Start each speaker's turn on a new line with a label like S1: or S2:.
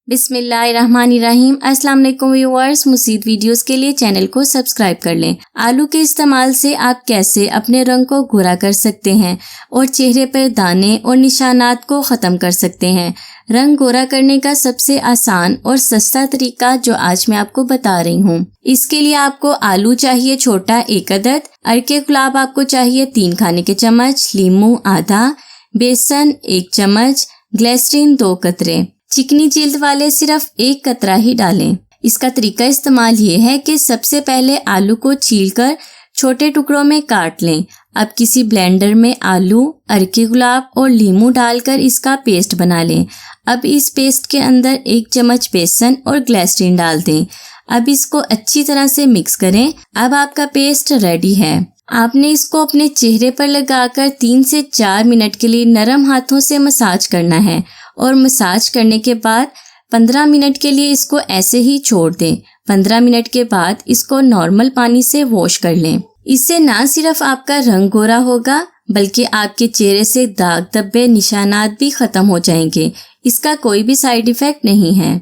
S1: बिस्मिल्लाहिर्रहमानिर्रहीम। अस्सलाम वालेकुम व्यूअर्स, मज़ीद वीडियोस के लिए चैनल को सब्सक्राइब कर लें। आलू के इस्तेमाल से आप कैसे अपने रंग को गोरा कर सकते हैं और चेहरे पर दाने और निशानात को ख़त्म कर सकते हैं। रंग गोरा करने का सबसे आसान और सस्ता तरीका जो आज मैं आपको बता रही हूँ। इसके लिए आपको आलू चाहिए छोटा 1 अदद, अरके गुलाब आपको चाहिए 3 खाने के चम्मच, लीमू आधा, बेसन 1 चम्मच, ग्लिसरीन 2 कतरे। चिकनी जिल्द वाले सिर्फ 1 कतरा ही डालें। इसका तरीका इस्तेमाल ये है कि सबसे पहले आलू को छीलकर छोटे टुकड़ों में काट लें। अब किसी ब्लेंडर में आलू, अरके गुलाब और लीमू डालकर इसका पेस्ट बना लें। अब इस पेस्ट के अंदर 1 चम्मच बेसन और ग्लिसरीन डाल दें। अब इसको अच्छी तरह से मिक्स करें। अब आपका पेस्ट रेडी है। आपने इसको अपने चेहरे पर लगाकर 3 से 4 मिनट के लिए नरम हाथों से मसाज करना है और मसाज करने के बाद 15 मिनट के लिए इसको ऐसे ही छोड़ दें। 15 मिनट के बाद इसको नॉर्मल पानी से वॉश कर लें। इससे ना सिर्फ आपका रंग गोरा होगा बल्कि आपके चेहरे से दाग धब्बे निशानात भी खत्म हो जाएंगे। इसका कोई भी साइड इफेक्ट नहीं है।